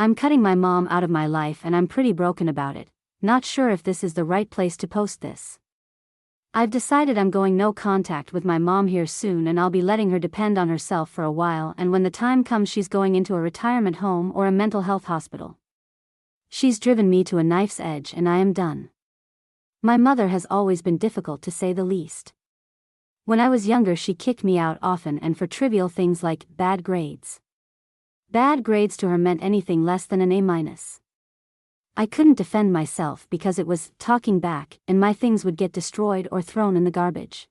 I'm cutting my mom out of my life and I'm pretty broken about it. Not sure if this is the right place to post this. I've decided I'm going no contact with my mom here soon, and I'll be letting her depend on herself for a while, and when the time comes she's going into a retirement home or a mental health hospital. She's driven me to a knife's edge and I am done. My mother has always been difficult to say the least. When I was younger she kicked me out often, and for trivial things like bad grades. Bad grades to her meant anything less than an A-. I couldn't defend myself because it was talking back, and my things would get destroyed or thrown in the garbage.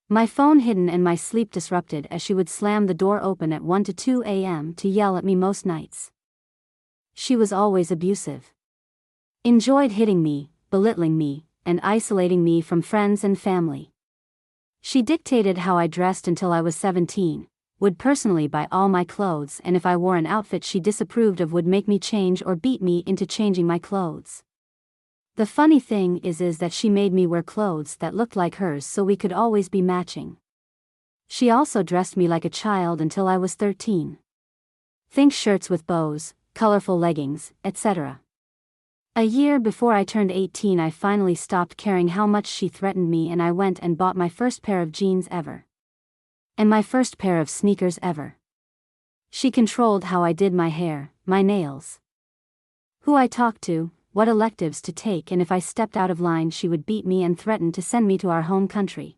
My phone hidden and my sleep disrupted, as she would slam the door open at 1 to 2 a.m. to yell at me most nights. She was always abusive. Enjoyed hitting me, belittling me, and isolating me from friends and family. She dictated how I dressed until I was 17. Would personally buy all my clothes, and if I wore an outfit she disapproved of would make me change or beat me into changing my clothes. The funny thing is that she made me wear clothes that looked like hers so we could always be matching. She also dressed me like a child until I was 13. Think shirts with bows, colorful leggings, etc. A year before I turned 18 I finally stopped caring how much she threatened me, and I went and bought my first pair of jeans ever. And my first pair of sneakers ever. She controlled how I did my hair, my nails, who I talked to, what electives to take, and if I stepped out of line she would beat me and threaten to send me to our home country.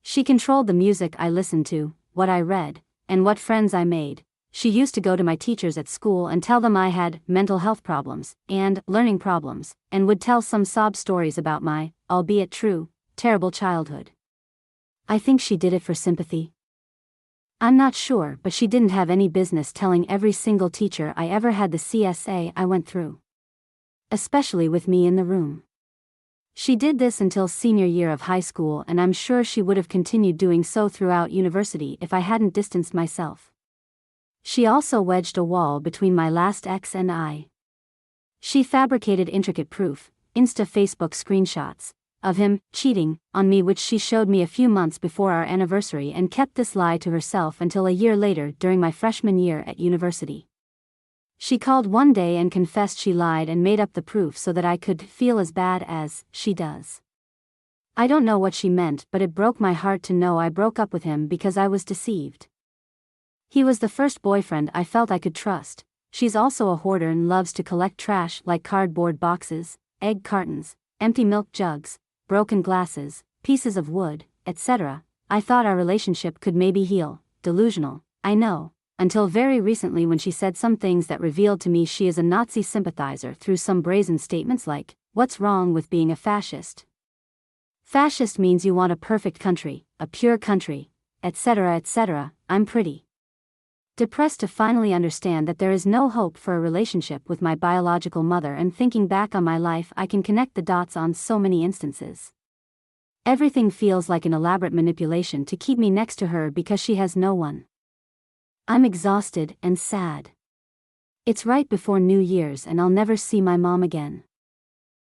She controlled the music I listened to, what I read, and what friends I made. She used to go to my teachers at school and tell them I had mental health problems and learning problems, and would tell some sob stories about my, albeit true, terrible childhood. I think she did it for sympathy. I'm not sure, but she didn't have any business telling every single teacher I ever had the CSA I went through. Especially with me in the room. She did this until senior year of high school, and I'm sure she would have continued doing so throughout university if I hadn't distanced myself. She also wedged a wall between my last ex and I. She fabricated intricate proof, Facebook screenshots, of him cheating on me, which she showed me a few months before our anniversary, and kept this lie to herself until a year later during my freshman year at university. She called one day and confessed she lied and made up the proof so that I could feel as bad as she does. I don't know what she meant, but it broke my heart to know I broke up with him because I was deceived. He was the first boyfriend I felt I could trust. She's also a hoarder and loves to collect trash like cardboard boxes, egg cartons, empty milk jugs, broken glasses, pieces of wood, etc. I thought our relationship could maybe heal. Delusional, I know, until very recently when she said some things that revealed to me she is a Nazi sympathizer through some brazen statements like, "What's wrong with being a fascist? Fascist means you want a perfect country, a pure country, etc. etc." I'm pretty depressed to finally understand that there is no hope for a relationship with my biological mother, and thinking back on my life I can connect the dots on so many instances. Everything feels like an elaborate manipulation to keep me next to her because she has no one. I'm exhausted and sad. It's right before New Year's and I'll never see my mom again.